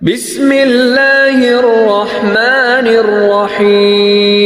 بسم اللہ الرحمن الرحیم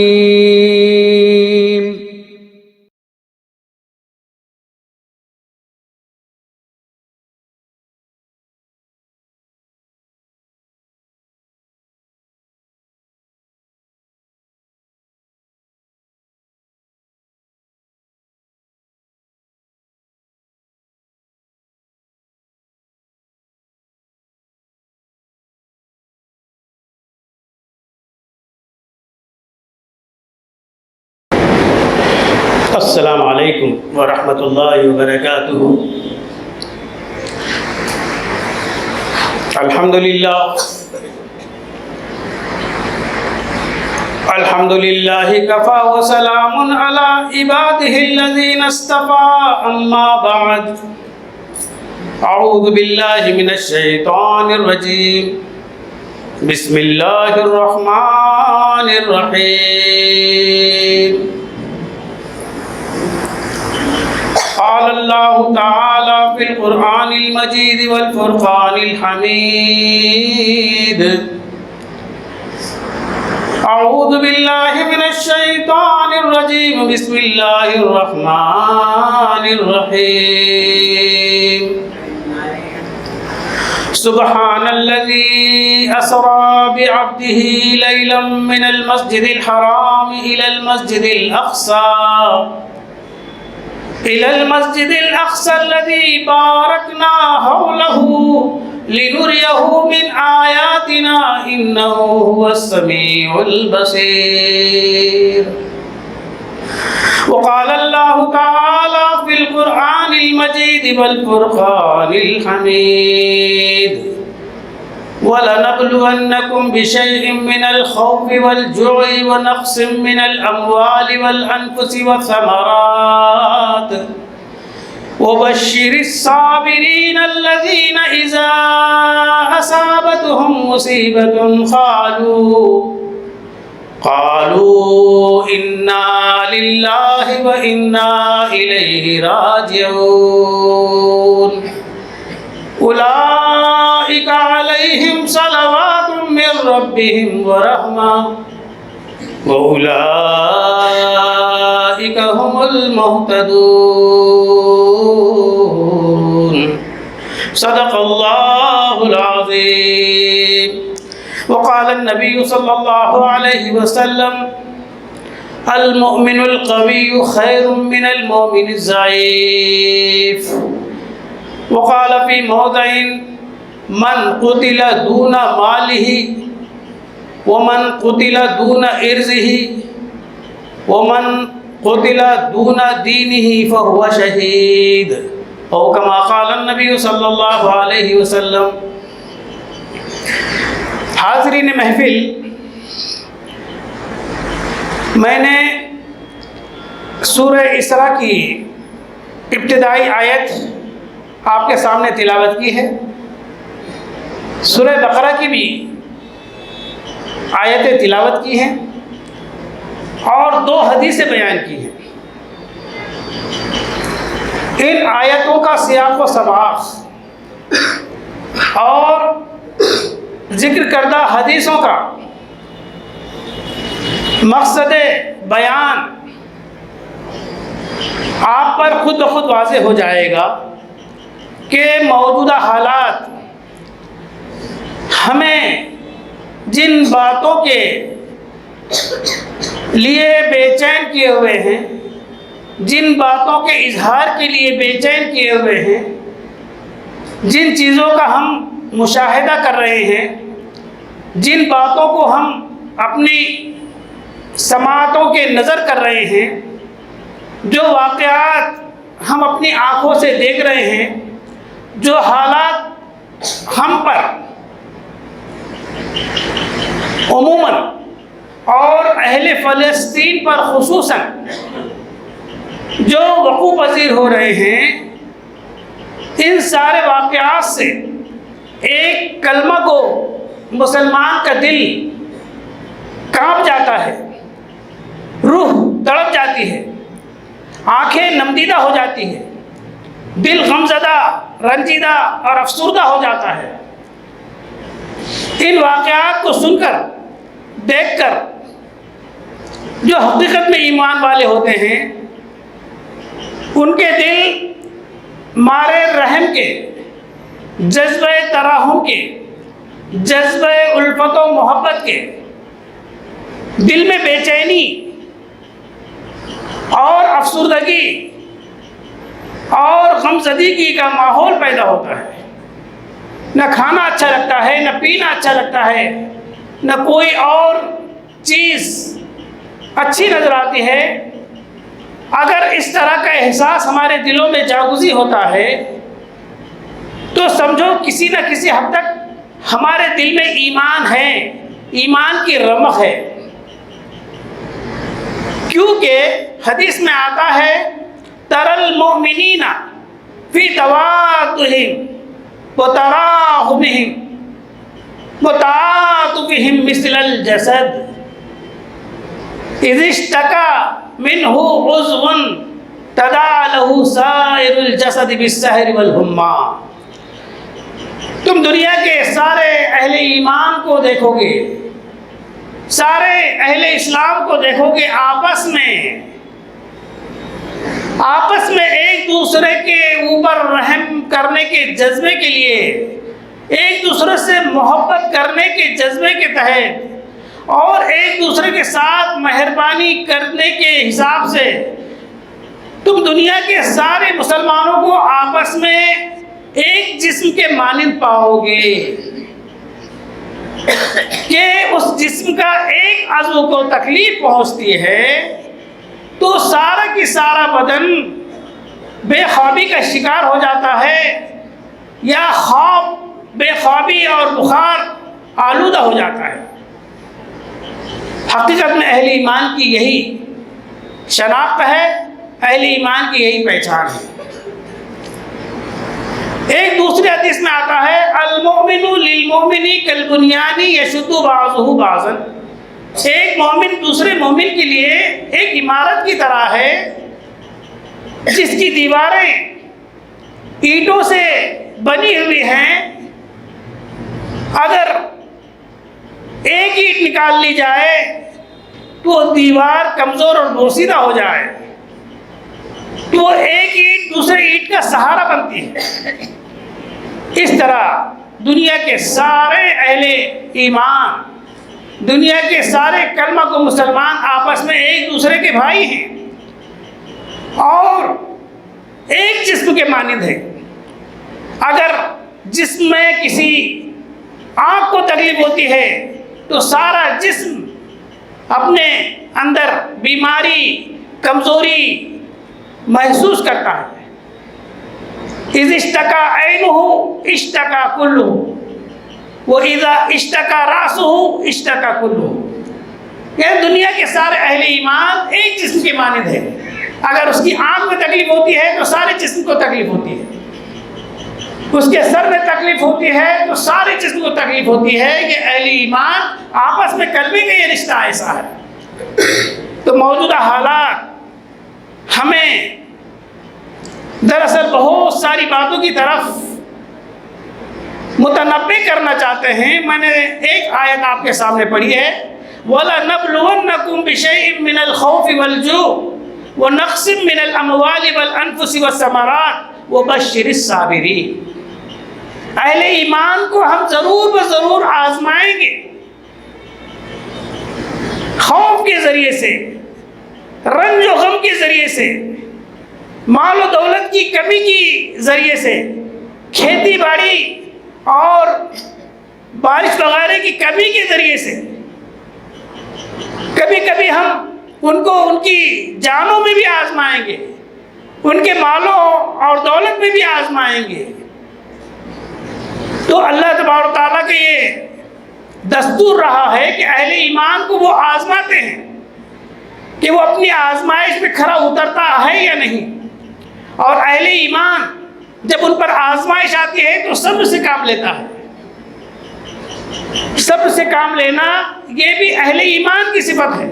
السلام علیکم ورحمۃ اللہ وبرکاتہ۔ الحمد للہ کفا وسلام علی عبادہ الذین اصطفى، اما بعد اعوذ باللہ من الشیطان الرجیم، بسم اللہ الرحمن الرحیم۔ قال اللہ تعالی فی القرآن المجید والفرقان الحمید، اعوذ باللہ من الشیطان الرجیم، بسم اللہ الرحمن الرحیم۔ سبحان الذی اسری بعبدہ لیلا من المسجد الحرام الى المسجد الأقصى الذي باركنا حوله لنريه من آياتنا إنه هو السميع البصير۔ وقال الله تعالى في القرآن المجيد والفرقان الحميد، وَلَنَبْلُوَنَّكُمْ بِشَيْءٍ مِّنَ الْخَوْفِ وَالْجُوعِ وَنَقْصٍ مِّنَ الْأَمْوَالِ وَالْأَنفُسِ وَالثَّمَرَاتِ وَبَشِّرِ الصَّابِرِينَ الَّذِينَ إِذَا أَصَابَتْهُم مُّصِيبَةٌ قَالُوا إِنَّا لِلَّهِ وَإِنَّا إِلَيْهِ رَاجِعُونَ۔ اولئک علیہم صلوات من ربہم ورحمہ واولئک هم المہتدون۔ صدق اللہ العظیم۔ وقال النبی صلی اللہ علیہ وسلم المؤمن القوی خیر من المؤمن الضعیف۔ وقال في موضع من قتل دون ماله ومن قتل دون عرضه ومن قتل دون دينه فهو شهيد، او كما قال النبي صلی اللہ علیہ وسلم۔ حاضرین محفل، میں نے سورہ اسراء کی ابتدائی آیت آپ کے سامنے تلاوت کی ہے، سورہ بقرہ کی بھی آیتیں تلاوت کی ہیں اور 2 حدیثیں بیان کی ہیں۔ ان آیتوں کا سیاق و سباق اور ذکر کردہ حدیثوں کا مقصد بیان آپ پر خود بخود واضح ہو جائے گا کہ موجودہ حالات ہمیں جن باتوں کے لیے بے چین کیے ہوئے ہیں، جن باتوں کے اظہار کے لیے بے چین کیے ہوئے ہیں، جن چیزوں کا ہم مشاہدہ کر رہے ہیں، جن باتوں کو ہم اپنی سماعتوں کے نظر کر رہے ہیں، جو واقعات ہم اپنی آنکھوں سے دیکھ رہے ہیں، جو حالات ہم پر عموماً اور اہل فلسطین پر خصوصاً جو وقوع پذیر ہو رہے ہیں، ان سارے واقعات سے ایک کلمہ کو مسلمان کا دل کانپ جاتا ہے، روح تڑپ جاتی ہے، آنکھیں نمدیدہ ہو جاتی ہیں، دل غمزدہ، رنجیدہ اور افسردہ ہو جاتا ہے۔ ان واقعات کو سن کر دیکھ کر جو حقیقت میں ایمان والے ہوتے ہیں ان کے دل مارے رحم کے، جذبہ تراحم کے، جذبہ الفت و محبت کے، دل میں بے چینی اور افسردگی اور غمزدگی کا ماحول پیدا ہوتا ہے۔ نہ کھانا اچھا لگتا ہے، نہ پینا اچھا لگتا ہے، نہ کوئی اور چیز اچھی نظر آتی ہے۔ اگر اس طرح کا احساس ہمارے دلوں میں جاگزی ہوتا ہے تو سمجھو کسی نہ کسی حد تک ہمارے دل میں ایمان ہے، ایمان کی رمق ہے۔ کیونکہ حدیث میں آتا ہے تَرَى الْمُؤْمِنِينَ فِي تَوَادُّهِمْ وَتَرَاحُمِهِمْ وَتَعَاطُفِهِمْ مِثْلَ الْجَسَدِ إِذِ اشْتَكَى مِنْهُ عُضْوٌ تَدَاعَى لَهُ سَائِرُ الْجَسَدِ بِالسَّهْرِ وَالْحُمَّى۔ تم دنیا کے سارے اہل ایمان کو دیکھو گے، سارے اہل اسلام کو دیکھو گے، آپس میں ایک دوسرے کے اوپر رحم کرنے کے جذبے کے لیے، ایک دوسرے سے محبت کرنے کے جذبے کے تحت اور ایک دوسرے کے ساتھ مہربانی کرنے کے حساب سے تم دنیا کے سارے مسلمانوں کو آپس میں ایک جسم کے مانند پاؤ گے کہ اس جسم کا ایک عضو کو تکلیف پہنچتی ہے تو سارا کی سارا بدن بے خوابی کا شکار ہو جاتا ہے، یا خواب بے خوابی اور بخار آلودہ ہو جاتا ہے۔ حقیقت میں اہل ایمان کی یہی شناخت ہے، اہل ایمان کی یہی پہچان ہے۔ ایک دوسری حدیث میں آتا ہے المؤمن للمؤمن کالبنیان یشد بعضہ بعضا، ایک مومن دوسرے مومن کے لیے ایک عمارت کی طرح ہے جس کی دیواریں اینٹوں سے بنی ہوئی ہیں، اگر ایک اینٹ نکال لی جائے تو دیوار کمزور اور بوسیدہ ہو جائے تو وہ ایک اینٹ دوسرے اینٹ کا سہارا بنتی ہے۔ اس طرح دنیا کے سارے اہل ایمان، دنیا کے سارے کلمہ کو مسلمان آپس میں ایک دوسرے کے بھائی ہیں اور ایک جسم کے مانند ہیں۔ اگر جسم میں کسی آنکھ کو تکلیف ہوتی ہے تو سارا جسم اپنے اندر بیماری، کمزوری محسوس کرتا ہے۔ اذ اشتکا عینہ اشتکا کلہ وَإِذَا اشْتَكَى رَأْسُهُ اشْتَكَى كُلُّهُ۔ یہ دنیا کے سارے اہل ایمان ایک جسم کے مانند ہے، اگر اس کی آنکھ میں تکلیف ہوتی ہے تو سارے جسم کو تکلیف ہوتی ہے، اس کے سر میں تکلیف ہوتی ہے تو سارے جسم کو تکلیف ہوتی ہے۔ کہ اہل ایمان آپس میں کلمے کا یہ رشتہ ایسا ہے۔ تو موجودہ حالات ہمیں دراصل بہت ساری باتوں کی طرف متنبع کرنا چاہتے ہیں۔ میں نے ایک آیت آپ کے سامنے پڑھی ہے وَلَنَبْلُوَنَّكُمْ بِشَيْءٍ مِّنَ الْخَوْفِ وَالْجُوعِ وَنَقْصٍ مِّنَ الْأَمْوَالِ وَالْأَنفُسِ وَالثَّمَرَاتِ وَبَشِّرِ الصَّابِرِينَ۔ اہل ایمان کو ہم ضرور بضرور آزمائیں گے، خوف کے ذریعے سے، رنج و غم کے ذریعے سے، مال و دولت کی کمی کی ذریعے سے، کھیتی باڑی اور بارش وغیرہ کی کمی کے ذریعے سے، کبھی کبھی ہم ان کو ان کی جانوں میں بھی آزمائیں گے، ان کے مالوں اور دولت میں بھی آزمائیں گے۔ تو اللہ تبارک و تعالیٰ کا یہ دستور رہا ہے کہ اہل ایمان کو وہ آزماتے ہیں کہ وہ اپنی آزمائش میں کھرا اترتا ہے یا نہیں، اور اہل ایمان جب ان پر آزمائش آتی ہے تو صبر سے کام لیتا ہے۔ صبر سے کام لینا یہ بھی اہل ایمان کی صفت ہے۔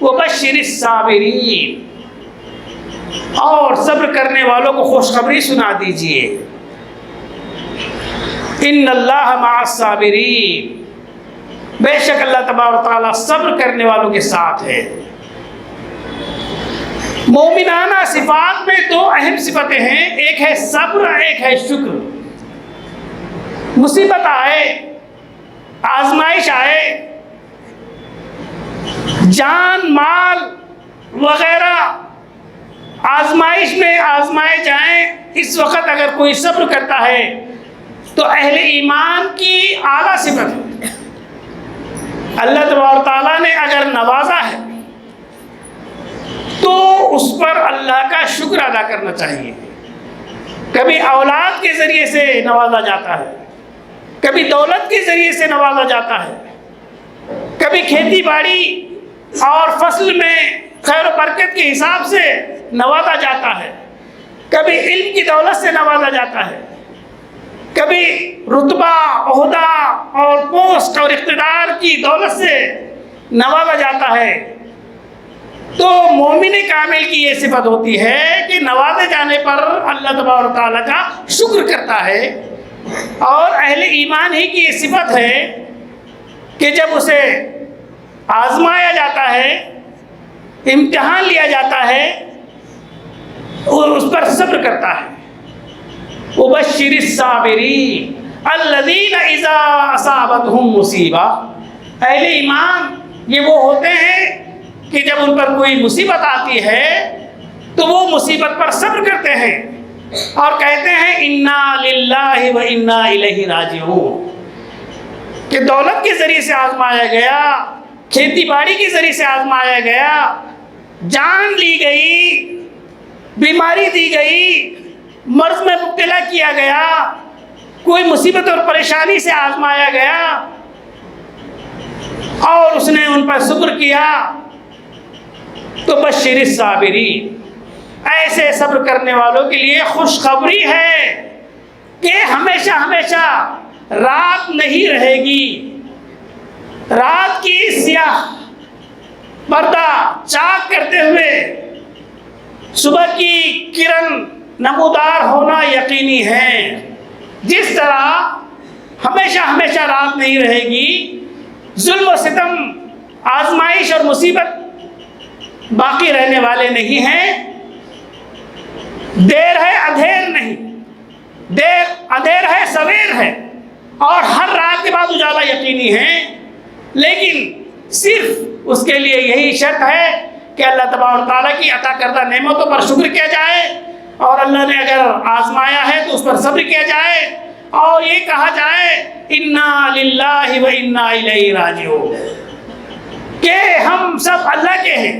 وَبَشِّرِ الصَّابِرِينَ، اور صبر کرنے والوں کو خوشخبری سنا دیجئے۔ ان اللہ مع الصابرین، بے شک اللہ تبارک و تعالیٰ صبر کرنے والوں کے ساتھ ہے۔ مومنانہ صفات میں دو اہم صفتیں ہیں، ایک ہے صبر، ایک ہے شکر۔ مصیبت آئے، آزمائش آئے، جان مال وغیرہ آزمائش میں آزمائے جائیں، اس وقت اگر کوئی صبر کرتا ہے تو اہل ایمان کی اعلیٰ صفت ہے۔ اللہ تبارک تعالیٰ نے اگر نوازا ہے تو اس پر اللہ کا شکر ادا کرنا چاہیے۔ کبھی اولاد کے ذریعے سے نوازا جاتا ہے، کبھی دولت کے ذریعے سے نوازا جاتا ہے، کبھی کھیتی باڑی اور فصل میں خیر و برکت کے حساب سے نوازا جاتا ہے، کبھی علم کی دولت سے نوازا جاتا ہے، کبھی رتبہ، عہدہ اور پوسٹ اور اقتدار کی دولت سے نوازا جاتا ہے۔ تو مومن کامل کی یہ صفت ہوتی ہے کہ نوازے جانے پر اللہ تبارک و تعالیٰ کا شکر کرتا ہے، اور اہل ایمان ہی کی یہ صفت ہے کہ جب اسے آزمایا جاتا ہے، امتحان لیا جاتا ہے، اور اس پر صبر کرتا ہے۔ وَبَشِّرِ الصَّابِرِينَ الَّذِينَ إِذَا أَصَابَتْهُمْ مُصِیبَةٌ، اہل ایمان یہ وہ ہوتے ہیں کہ جب ان پر کوئی مصیبت آتی ہے تو وہ مصیبت پر صبر کرتے ہیں اور کہتے ہیں اِنَّا لِلَّهِ وَإِنَّا إِلَيْهِ رَاجِعُونَ، کہ دولت کے ذریعے سے آزمایا گیا، کھیتی باڑی کے ذریعے سے آزمایا گیا، جان لی گئی، بیماری دی گئی، مرض میں مبتلا کیا گیا، کوئی مصیبت اور پریشانی سے آزمایا گیا اور اس نے ان پر صبر کیا، تو بشر الصابرین، ایسے صبر کرنے والوں کے لیے خوشخبری ہے کہ ہمیشہ ہمیشہ رات نہیں رہے گی، رات کی سیاہ پردہ چاک کرتے ہوئے صبح کی کرن نمودار ہونا یقینی ہے۔ جس طرح ہمیشہ ہمیشہ رات نہیں رہے گی، ظلم و ستم، آزمائش اور مصیبت باقی رہنے والے نہیں ہیں، دیر ہے اندھیر نہیں، دیر اندھیر ہے سویر ہے، اور ہر رات کے بعد اجالا یقینی ہے، لیکن صرف اس کے لیے یہی شرط ہے کہ اللہ تبارک تعالیٰ کی عطا کردہ نعمتوں پر شکر کیا جائے، اور اللہ نے اگر آزمایا ہے تو اس پر صبر کیا جائے، اور یہ کہا جائے اِنَّا لِلَّهِ وَإِنَّا إِلَيْهِ رَاجِعُونَ، کہ ہم سب اللہ کے ہیں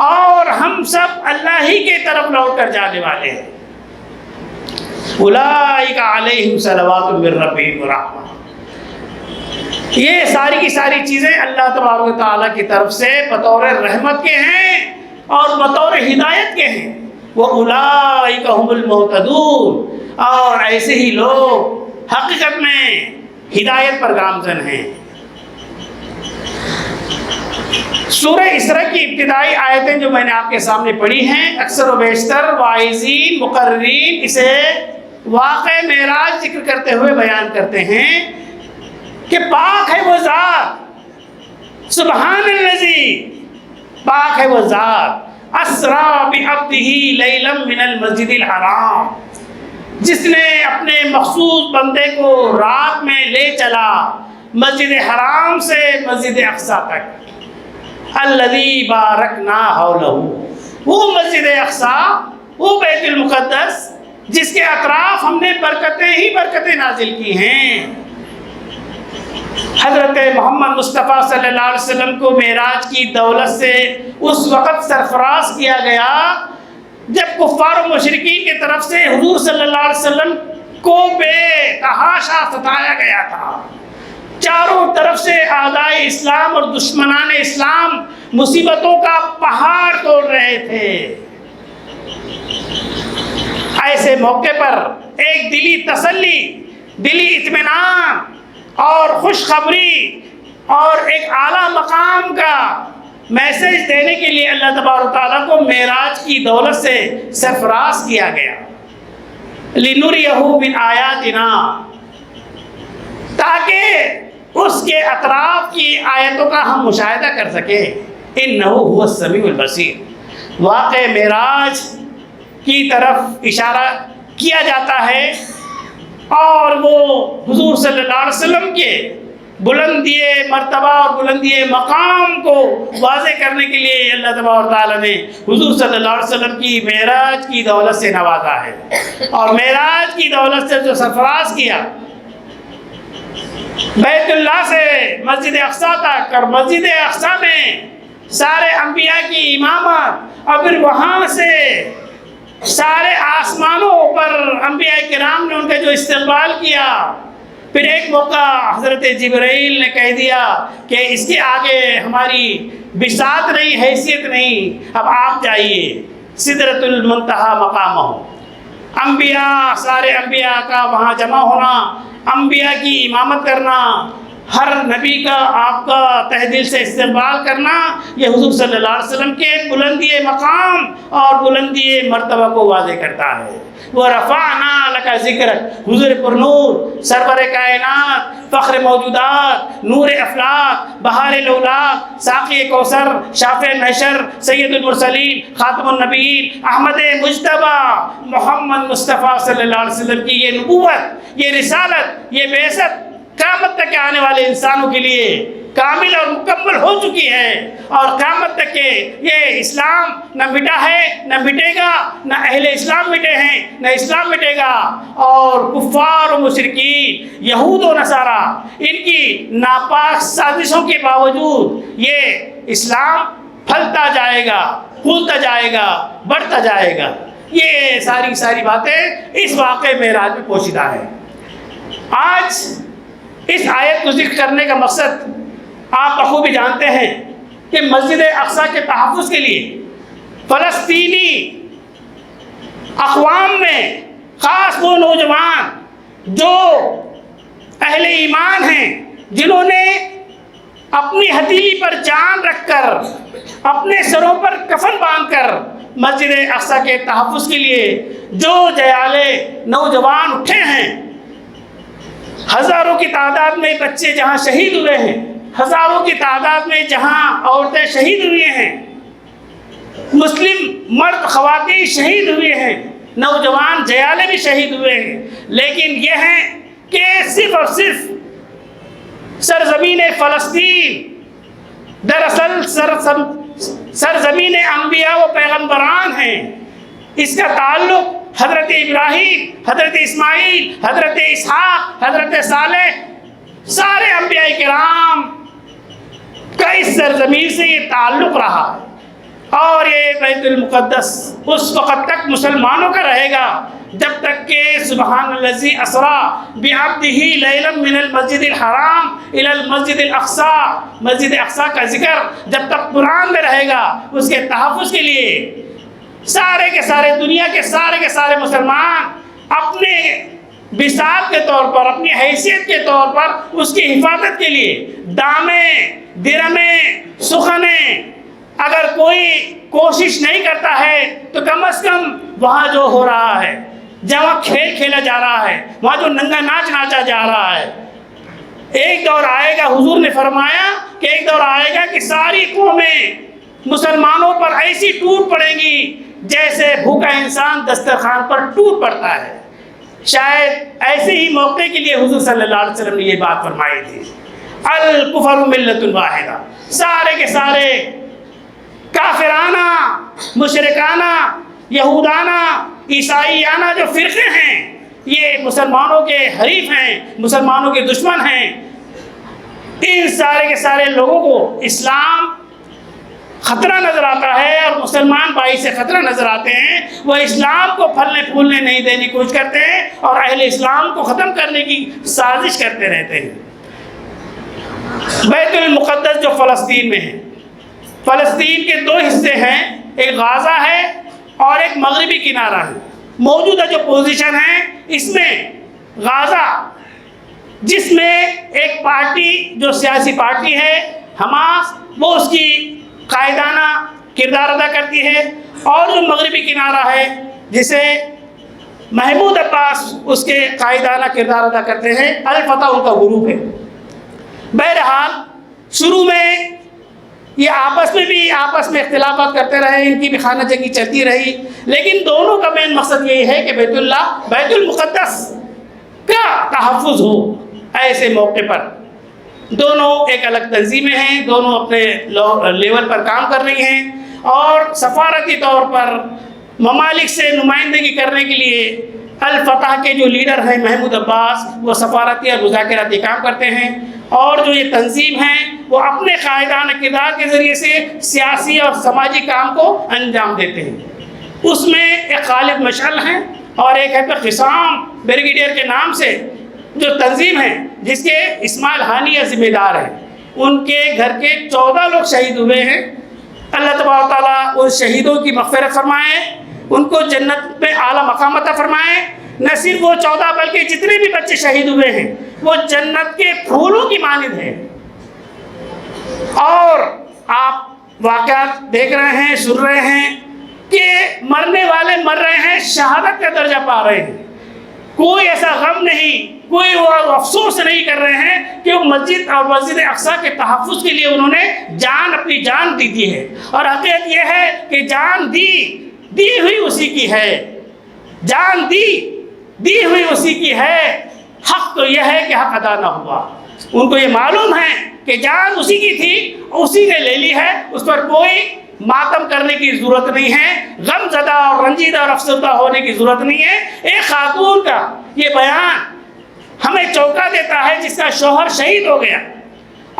اور ہم سب اللہ ہی کے طرف لوٹ کر جانے والے ہیں۔ اولئک علیہم صلوات من ربہم ورحمہ، یہ ساری کی ساری چیزیں اللہ تبارک و تعالیٰ کی طرف سے بطور رحمت کے ہیں اور بطور ہدایت کے ہیں۔ وَأُولَئِكَ هُمُ الْمُهْتَدُونَ، اور ایسے ہی لوگ حقیقت میں ہدایت پر گامزن ہیں۔ سورہ اسراء کی ابتدائی آیتیں جو میں نے آپ کے سامنے پڑھی ہیں، اکثر و بیشتر واعظین مقررین اسے واقع معراج ذکر کرتے ہوئے بیان کرتے ہیں کہ پاک ہے وہ ذات، سبحان الذی، پاک ہے وہ ذات، اسرا بعبدہ لیلا من المسجد الحرام، جس نے اپنے مخصوص بندے کو رات میں لے چلا مسجد حرام سے مسجد اقصی تک، الذی بارکنا حولہ، وہ مسجد اقصی، وہ بیت المقدس جس کے اطراف ہم نے برکتیں ہی برکتیں نازل کی ہیں۔ حضرت محمد مصطفیٰ صلی اللہ علیہ وسلم کو معراج کی دولت سے اس وقت سرفراز کیا گیا جب کفار و مشرکین کی طرف سے حضور صلی اللہ علیہ وسلم کو بے تحاشا ستایا گیا تھا۔ چاروں طرف سے اعدائے اسلام اور دشمنان اسلام مصیبتوں کا پہاڑ توڑ رہے تھے۔ ایسے موقع پر ایک دلی تسلی، دلی اطمینان اور خوشخبری اور ایک اعلیٰ مقام کا میسج دینے کے لیے اللہ تبارک تعالیٰ کو معراج کی دولت سے سرفراز کیا گیا، لِنُرِيَهُ مِنْ آیاتنا، تاکہ اس کے اطراف کی آیتوں کا ہم مشاہدہ کر سکیں۔ انہ هو السمیع البصیر۔ واقع معراج کی طرف اشارہ کیا جاتا ہے، اور وہ حضور صلی اللہ علیہ وسلم کے بلندی مرتبہ اور بلندی مقام کو واضح کرنے کے لیے اللہ تبارک و تعالیٰ نے حضور صلی اللہ علیہ وسلم کی معراج کی دولت سے نوازا ہے، اور معراج کی دولت سے جو سرفراز کیا بیت اللہ سے مسجد اقصیٰ تک، اور مسجد اقصیٰ میں سارے انبیاء کی امامت، اور پھر وہاں سے سارے آسمانوں پر انبیاء کرام نے ان کا جو استقبال کیا۔ پھر ایک موقع حضرت جبرائیل نے کہہ دیا کہ اس کے آگے ہماری بساط نہیں، حیثیت نہیں، اب آپ جائیے سدرۃ المنتہا مقام ہو۔ انبیاء، سارے انبیاء کا وہاں جمع ہونا، انبیاء کی امامت کرنا، ہر نبی کا آپ کا تہ دل سے استقبال کرنا، یہ حضور صلی اللہ علیہ وسلم کے بلندی مقام اور بلندی مرتبہ کو واضح کرتا ہے۔ وَرَفَعْنَا لَكَ ذِكْرَكَ، حضور پر نور، سرور کائنات، فخر موجودات، نور افلاق، بہار لولاق، ساقی کوثر، شافع محشر، سید المرسلین، خاتم النبیین، احمد مجتبیٰ محمد مصطفیٰ صلی اللہ علیہ وسلم کی یہ نبوت، یہ رسالت، یہ بعثت قیامت تک آنے والے انسانوں کے لیے کامل اور مکمل ہو چکی ہے، اور قیامت تک کے یہ اسلام نہ مٹا ہے، نہ مٹے گا، نہ اہل اسلام مٹے ہیں، نہ اسلام مٹے گا، اور کفار و مشرکین، یہود و نصارہ، ان کی ناپاک سازشوں کے باوجود یہ اسلام پھلتا جائے گا، پھولتا جائے گا، بڑھتا جائے گا۔ یہ ساری باتیں اس واقعے معراج میں پوشیدہ ہیں۔ آج اس آیت کو ذکر کرنے کا مقصد آپ بخوبی جانتے ہیں کہ مسجد اقصیٰ کے تحفظ کے لیے فلسطینی اقوام میں خاص وہ نوجوان جو اہل ایمان ہیں، جنہوں نے اپنی ہتھیلی پر جان رکھ کر، اپنے سروں پر کفن باندھ کر مسجد اقصیٰ کے تحفظ کے لیے جو جیالے نوجوان اٹھے ہیں، ہزاروں کی تعداد میں بچے جہاں شہید ہوئے ہیں، ہزاروں کی تعداد میں جہاں عورتیں شہید ہوئی ہیں، مسلم مرد خواتین شہید ہوئے ہیں، نوجوان جیالے بھی شہید ہوئے ہیں، لیکن یہ ہیں کہ صرف اور صرف سرزمین فلسطین دراصل سرزمین انبیاء و پیغمبران ہیں۔ اس کا تعلق حضرت ابراہیم، حضرت اسماعیل، حضرت اسحاق، حضرت صالح، سارے انبیاء کرام کا اس سرزمین سے یہ تعلق رہا ہے، اور یہ بیت المقدس اس وقت تک مسلمانوں کا رہے گا جب تک کہ سبحان الذی اسری بعبدہ لیلا من المسجد الحرام الی المسجد الاقصیٰ، مسجد اقصیٰ کا ذکر جب تک قرآن میں رہے گا، اس کے تحفظ کے لیے سارے کے سارے دنیا کے سارے مسلمان اپنے بساط کے طور پر، اپنی حیثیت کے طور پر اس کی حفاظت کے لیے دامیں، درمیں، سخنیں، اگر کوئی کوشش نہیں کرتا ہے تو کم از کم وہاں جو ہو رہا ہے، جہاں کھیل کھیلا جا رہا ہے، وہاں جو ننگا ناچ ناچا جا رہا ہے، ایک دور آئے گا، حضور نے فرمایا کہ ایک دور آئے گا کہ ساری قومیں مسلمانوں پر ایسی ٹوٹ پڑیں گی جیسے بھوکا انسان دسترخوان پر ٹوٹ پڑتا ہے۔ شاید ایسے ہی موقع کے لیے حضور صلی اللہ علیہ وسلم نے یہ بات فرمائی تھی، الکفر ملت واحدہ، سارے کے سارے کافرانہ، مشرکانہ، یہودانہ، عیسائیانہ جو فرقے ہیں، یہ مسلمانوں کے حریف ہیں، مسلمانوں کے دشمن ہیں۔ ان سارے کے سارے لوگوں کو اسلام خطرہ نظر آتا ہے، اور مسلمان بھائی سے خطرہ نظر آتے ہیں، وہ اسلام کو پھلنے پھولنے نہیں دینے کی کوشش کرتے ہیں، اور اہل اسلام کو ختم کرنے کی سازش کرتے رہتے ہیں۔ بیت المقدس جو فلسطین میں ہے، فلسطین کے دو حصے ہیں، ایک غازہ ہے اور ایک مغربی کنارہ ہے۔ موجودہ جو پوزیشن ہے اس میں غازہ، جس میں ایک پارٹی جو سیاسی پارٹی ہے حماس، وہ اس کی قائدانہ کردار ادا کرتی ہے، اور جو مغربی کنارہ ہے جسے محمود عباس اس کے قائدانہ کردار ادا کرتے ہیں، الفتح ان کا گروپ ہے۔ بہرحال شروع میں یہ آپس میں اختلافات کرتے رہے، ان کی بھی خانہ جنگی چلتی رہی، لیکن دونوں کا مین مقصد یہی ہے کہ بیت المقدس کا تحفظ ہو۔ ایسے موقع پر دونوں ایک الگ تنظیمیں ہیں، دونوں اپنے لیول پر کام کر رہی ہیں، اور سفارتی طور پر ممالک سے نمائندگی کرنے کے لیے الفتح کے جو لیڈر ہیں محمود عباس، وہ سفارتی اور مذاکراتی کام کرتے ہیں، اور جو یہ تنظیم ہے وہ اپنے قائدانہ کردار کے ذریعے سے سیاسی اور سماجی کام کو انجام دیتے ہیں۔ اس میں ایک خالد مشعل ہیں اور ایک ہے قسام بریگیڈیئر کے نام سے جو تنظیم ہے، جس کے اسماعیل ہانیہ ذمہ دار ہیں۔ ان کے گھر کے 14 لوگ شہید ہوئے ہیں۔ اللہ تبارک و تعالیٰ ان شہیدوں کی مغفرت فرمائے، ان کو جنت میں اعلیٰ مقام عطا فرمائے۔ نہ صرف وہ 14 بلکہ جتنے بھی بچے شہید ہوئے ہیں وہ جنت کے پھولوں کی مانند ہیں۔ اور آپ واقعات دیکھ رہے ہیں، سن رہے ہیں کہ مرنے والے مر رہے ہیں، شہادت کا درجہ پا رہے ہیں۔ کوئی ایسا غم نہیں، کوئی وہ افسوس نہیں کر رہے ہیں کہ وہ مسجد اور مسجد اقصیٰ کے تحفظ کے لیے انہوں نے اپنی جان دی ہے۔ اور حقیقت یہ ہے کہ جان دی ہوئی اسی کی ہے، جان دی ہوئی اسی کی ہے۔ حق تو یہ ہے کہ حق ادا نہ ہوا۔ ان کو یہ معلوم ہے کہ جان اسی کی تھی، اسی نے لے لی ہے، اس پر کوئی ماتم کرنے کی ضرورت نہیں ہے، غم زدہ اور رنجیدہ اور افسردہ ہونے کی ضرورت نہیں ہے۔ ایک خاتون کا یہ بیان ہمیں چونکا دیتا ہے جس کا شوہر شہید ہو گیا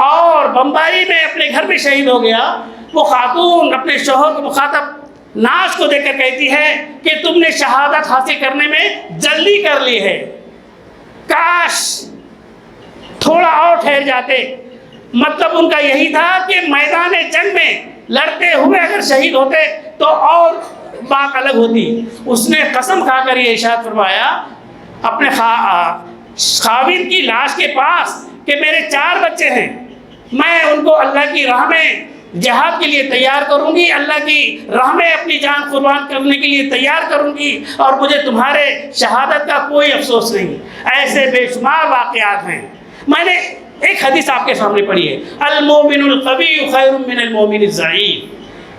اور بمباری میں اپنے گھر میں شہید ہو گیا۔ وہ خاتون اپنے شوہر کو مخاطب ناز کو دیکھ کر کہتی ہے کہ تم نے شہادت حاصل کرنے میں جلدی کر لی ہے، کاش تھوڑا اور ٹھہر جاتے۔ مطلب ان کا یہی تھا کہ میدان جنگ میں لڑتے ہوئے اگر شہید ہوتے تو اور بات الگ ہوتی۔ اس نے قسم کھا کر یہ ارشاد فرمایا اپنے خاوند کی لاش کے پاس کہ میرے 4 بچے ہیں، میں ان کو اللہ کی راہ میں جہاد کے لیے تیار کروں گی، اللہ کی راہ میں اپنی جان قربان کرنے کے لیے تیار کروں گی، اور مجھے تمہارے شہادت کا کوئی افسوس نہیں۔ ایسے بے شمار واقعات ہیں۔ میں نے ایک حدیث آپ کے سامنے پڑھی ہے، المومن القوی خیر من المومن الضعیف،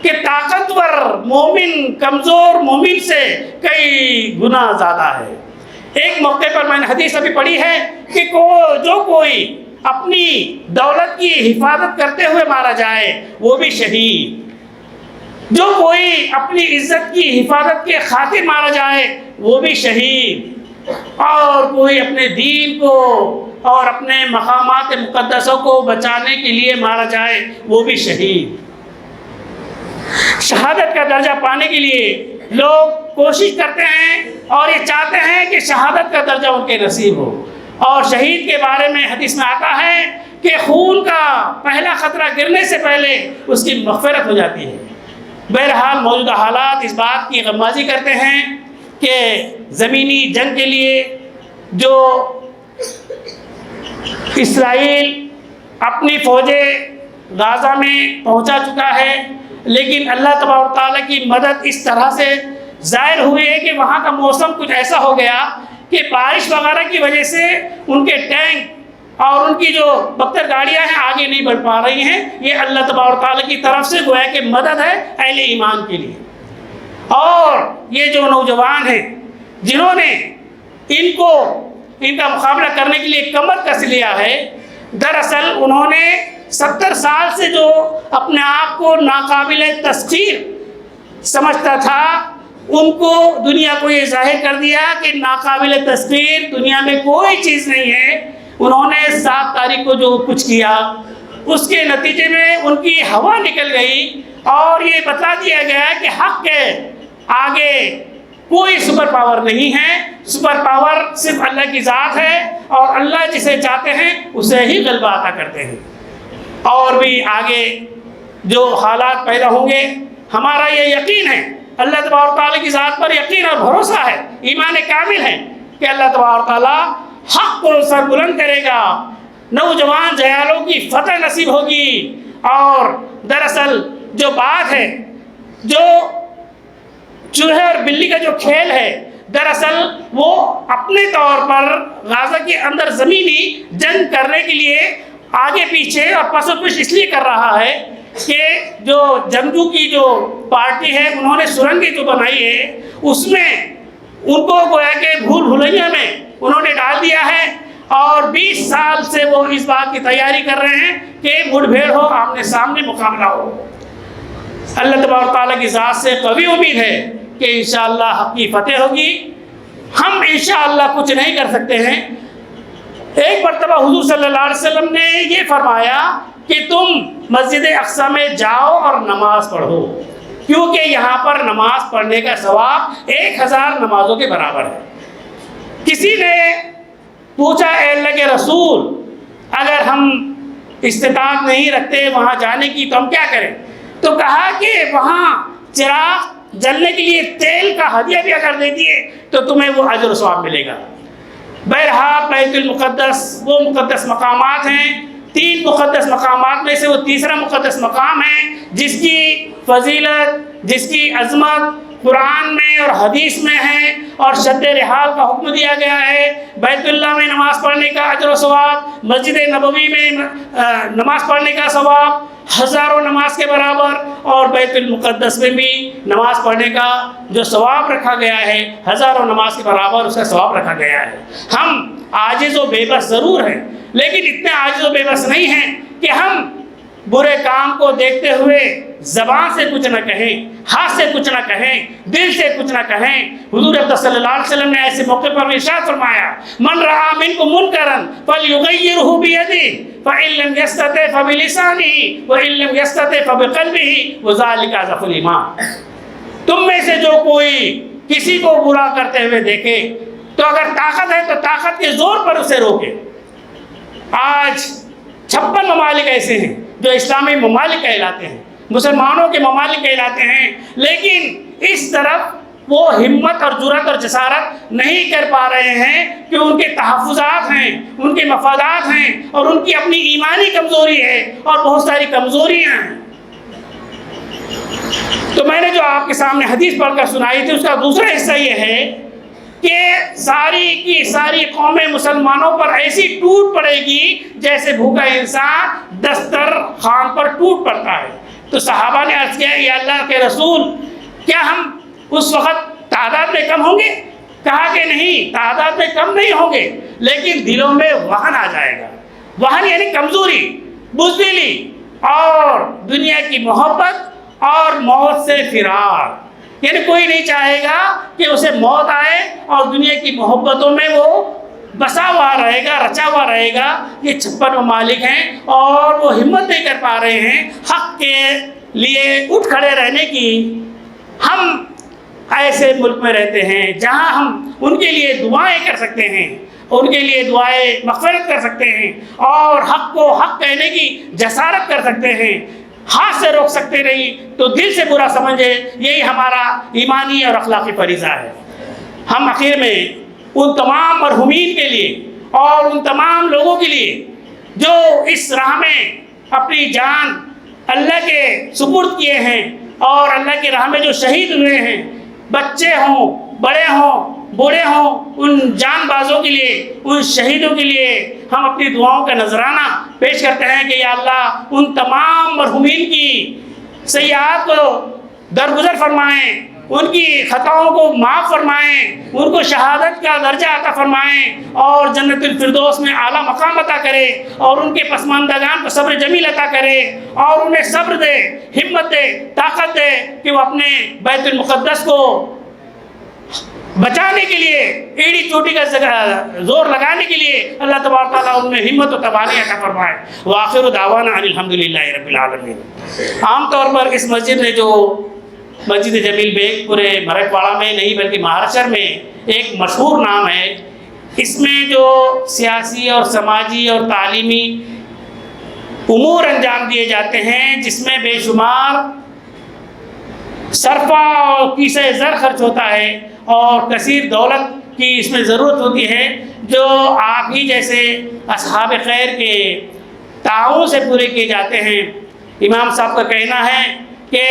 کہ طاقتور مومن کمزور مومن سے کئی گنا زیادہ ہے۔ ایک موقع پر میں نے حدیث ابھی پڑھی ہے کہ جو کوئی اپنی دولت کی حفاظت کرتے ہوئے مارا جائے وہ بھی شہید، جو کوئی اپنی عزت کی حفاظت کے خاطر مارا جائے وہ بھی شہید، اور کوئی اپنے دین کو اور اپنے مقامات مقدسوں کو بچانے کے لیے مارا جائے وہ بھی شہید۔ شہادت کا درجہ پانے کے لیے لوگ کوشش کرتے ہیں اور یہ چاہتے ہیں کہ شہادت کا درجہ ان کے نصیب ہو، اور شہید کے بارے میں حدیث میں آتا ہے کہ خون کا پہلا خطرہ گرنے سے پہلے اس کی مغفرت ہو جاتی ہے۔ بہرحال موجودہ حالات اس بات کی غمازی کرتے ہیں کہ زمینی جنگ کے لیے جو اسرائیل اپنی فوجیں غازہ میں پہنچا چکا ہے، لیکن اللہ تبارک و تعالیٰ کی مدد اس طرح سے ظاہر ہوئی ہے کہ وہاں کا موسم کچھ ایسا ہو گیا کہ بارش وغیرہ کی وجہ سے ان کے ٹینک اور ان کی جو بختر گاڑیاں ہیں آگے نہیں بڑھ پا رہی ہیں۔ یہ اللہ تبارک و تعالیٰ کی طرف سے گویا کہ مدد ہے اہل ایمان کے لیے۔ اور یہ جو نوجوان ہیں جنہوں نے ان کا مقابلہ کرنے کے لیے کمر کس لیا ہے، دراصل انہوں نے 70 سال سے جو اپنے آپ کو ناقابل تسخیر سمجھتا تھا، ان کو دنیا کو یہ ظاہر کر دیا کہ ناقابل تسخیر دنیا میں کوئی چیز نہیں ہے۔ انہوں نے 7 تاریخ کو جو کچھ کیا اس کے نتیجے میں ان کی ہوا نکل گئی، اور یہ بتا دیا گیا کہ حق کے آگے کوئی سپر پاور نہیں ہے، سپر پاور صرف اللہ کی ذات ہے، اور اللہ جسے چاہتے ہیں اسے ہی غلبہ عطا کرتے ہیں۔ اور بھی آگے جو حالات پیدا ہوں گے، ہمارا یہ یقین ہے، اللہ تبارک و تعالیٰ کی ذات پر یقین اور بھروسہ ہے، ایمان کامل ہے کہ اللہ تبارک و تعالیٰ حق کو سربلند کرے گا، نوجوان جیالوں کی فتح نصیب ہوگی۔ اور دراصل جو بات ہے، جو چوہے اور بلی کا جو کھیل ہے، دراصل وہ اپنے طور پر غزہ کے اندر زمینی جنگ کرنے کے لیے آگے پیچھے اور پس و پش اس لیے کر رہا ہے کہ جو جنگجو کی جو پارٹی ہے انہوں نے سرنگیں جو بنائی ہے اس میں ان کو گویا کہ بھول بھلیا میں انہوں نے ڈال دیا ہے، اور 20 سال سے وہ اس بات کی تیاری کر رہے ہیں کہ مڑ بھیڑ ہو، آمنے سامنے مقابلہ ہو۔ اللہ تبارک تعالیٰ کی ذات سے قوی امید ہے کہ انشاءاللہ حق کی فتح ہوگی۔ ہم انشاءاللہ کچھ نہیں کر سکتے ہیں۔ ایک مرتبہ حضور صلی اللہ علیہ وسلم نے یہ فرمایا کہ تم مسجد اقصی میں جاؤ اور نماز پڑھو، کیونکہ یہاں پر نماز پڑھنے کا ثواب 1000 نمازوں کے برابر ہے۔ کسی نے پوچھا اے اللہ کے رسول، اگر ہم استطاعت نہیں رکھتے وہاں جانے کی تو ہم کیا کریں؟ تو کہا کہ وہاں چراغ جلنے کے لیے تیل کا ہدیہ بھی اگر دے دیے تو تمہیں وہ اجر و ثواب ملے گا۔ بہرحال بیت المقدس وہ مقدس مقامات ہیں، 3 مقدس مقامات میں سے وہ تیسرا مقدس مقام ہے جس کی فضیلت، جس کی عظمت قرآن میں اور حدیث میں ہے، اور شد رحال کا حکم دیا گیا ہے۔ بیت اللہ میں نماز پڑھنے کا اجر و ثواب، مسجد نبوی میں نماز پڑھنے کا ثواب 1000 نماز کے برابر، اور بیت المقدس میں بھی نماز پڑھنے کا جو ثواب رکھا گیا ہے 1000 نماز کے برابر اس کا ثواب رکھا گیا ہے۔ ہم عاجز و بے بس ضرور ہیں، لیکن اتنے عاجز و بے بس نہیں ہیں کہ ہم برے کام کو دیکھتے ہوئے زبان سے کچھ نہ کہیں، ہاتھ سے کچھ نہ کہیں، دل سے کچھ نہ کہیں۔ حضور صلی اللہ علیہ وسلم نے ایسے موقع پر ارشاد فرمایا، من رأى منکم منکرا فلیغیرہ بیدہ فإن لم یستطع فبلسانہ وإن لم یستطع فبقلبہ وذلک اضعف الایمان۔ تم میں سے جو کوئی کسی کو برا کرتے ہوئے دیکھے تو اگر طاقت ہے تو طاقت کے زور پر اسے روکے۔ آج 56 ممالک ایسے ہیں جو اسلامی ممالک کہلاتے ہیں، مسلمانوں کے ممالک کہلاتے ہیں، لیکن اس طرف وہ ہمت اور جرأت اور جسارت نہیں کر پا رہے ہیں کہ ان کے تحفظات ہیں، ان کے مفادات ہیں، اور ان کی اپنی ایمانی کمزوری ہے اور بہت ساری کمزوریاں ہیں۔ تو میں نے جو آپ کے سامنے حدیث پڑھ کر سنائی تھی اس کا دوسرا حصہ یہ ہے کہ ساری کی ساری قومیں مسلمانوں پر ایسی ٹوٹ پڑے گی جیسے بھوکا انسان دسترخوان پر ٹوٹ پڑتا ہے۔ تو صحابہ نے عرض کیا یا اللہ کے رسول، کیا ہم اس وقت تعداد میں کم ہوں گے؟ کہا کہ نہیں، تعداد میں کم نہیں ہوں گے، لیکن دلوں میں وہن آ جائے گا۔ وہن یعنی کمزوری، بزدلی، اور دنیا کی محبت اور موت سے فرار۔ یعنی کوئی نہیں چاہے گا کہ اسے موت آئے اور دنیا کی محبتوں میں وہ بسا ہوا رہے گا، رچا ہوا رہے گا۔ یہ 56 ممالک ہیں اور وہ ہمت نہیں کر پا رہے ہیں حق کے لیے اٹھ کھڑے رہنے کی۔ ہم ایسے ملک میں رہتے ہیں جہاں ہم ان کے لیے دعائیں کر سکتے ہیں، ان کے لیے دعائیں مغفرت کر سکتے ہیں، اور حق کو حق کہنے کی جسارت کر سکتے ہیں۔ ہاتھ سے روک سکتے نہیں تو دل سے برا سمجھے، یہی ہمارا ایمانی اور اخلاقی فریضہ ہے۔ ہم آخر میں ان تمام مرحومین کے لیے اور ان تمام لوگوں کے لیے جو اس راہ میں اپنی جان اللہ کے سپرد کیے ہیں اور اللہ کی راہ میں جو شہید ہوئے ہیں، بچے ہوں، بڑے ہوں، بوڑھے ہوں، ان جان بازوں کے لیے، ان شہیدوں کے لیے ہم اپنی دعاؤں کا نذرانہ پیش کرتے ہیں کہ یا اللہ ان تمام مرحومین کی سیئات کو درگزر فرمائیں، ان کی خطاؤں کو معاف فرمائیں، ان کو شہادت کا درجہ عطا فرمائیں، اور جنت الفردوس میں اعلیٰ مقام عطا کرے، اور ان کے پسماندگان کو صبر جمیل عطا کرے، اور انہیں صبر دے، ہمت دے، طاقت دے کہ وہ اپنے بیت المقدس کو بچانے کے لیے، ایڑی چوٹی کا زور لگانے کے لیے اللہ تبارک تعالیٰ ان میں ہمت و توانائی عطا فرمائے۔ وآخر دعوانا ان الحمدللہ رب العالمین۔ عام طور پر اس مسجد نے جو مسجد جمیل بیگ پورے مرٹواڑہ میں نہیں بلکہ مہاراشٹر میں ایک مشہور نام ہے، اس میں جو سیاسی اور سماجی اور تعلیمی امور انجام دیے جاتے ہیں، جس میں بے شمار صرفہ اور کیسہ زر خرچ ہوتا ہے اور کثیر دولت کی اس میں ضرورت ہوتی ہے، جو آپ ہی جیسے اصحاب خیر کے تعاون سے پورے کیے جاتے ہیں۔ امام صاحب کا کہنا ہے کہ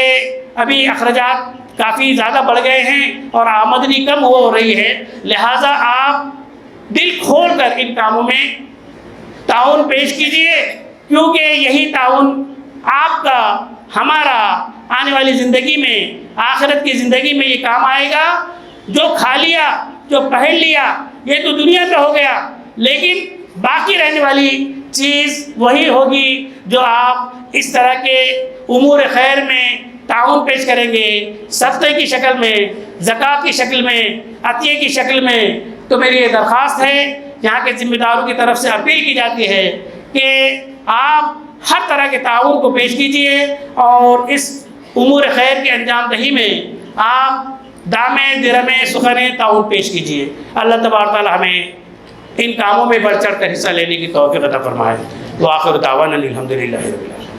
ابھی اخراجات کافی زیادہ بڑھ گئے ہیں اور آمدنی کم ہو رہی ہے، لہٰذا آپ دل کھول کر ان کاموں میں تعاون پیش کیجیے کیونکہ یہی تعاون آپ کا ہمارا آنے والی زندگی میں، آخرت کی زندگی میں یہ کام آئے گا۔ جو کھا لیا، جو پہن لیا، یہ تو دنیا کا ہو گیا، لیکن باقی رہنے والی چیز وہی ہوگی جو آپ اس طرح کے امور خیر میں تعاون پیش کریں گے، صدقے کی شکل میں، زکوٰۃ کی شکل میں، عطیے کی شکل میں۔ تو میری یہ درخواست ہے، یہاں کے ذمہ داروں کی طرف سے اپیل کی جاتی ہے کہ آپ ہر طرح کے تعاون کو پیش کیجئے اور اس امور خیر کے انجام دہی میں آپ دامے درمے سخنے تعاون پیش کیجئے۔ اللہ تبارک تعالی ہمیں ان کاموں میں بڑھ چڑھ کر حصہ لینے کی توفیق عطا فرمائے۔ وآخر دعوانا الحمدللہ رب العالمین۔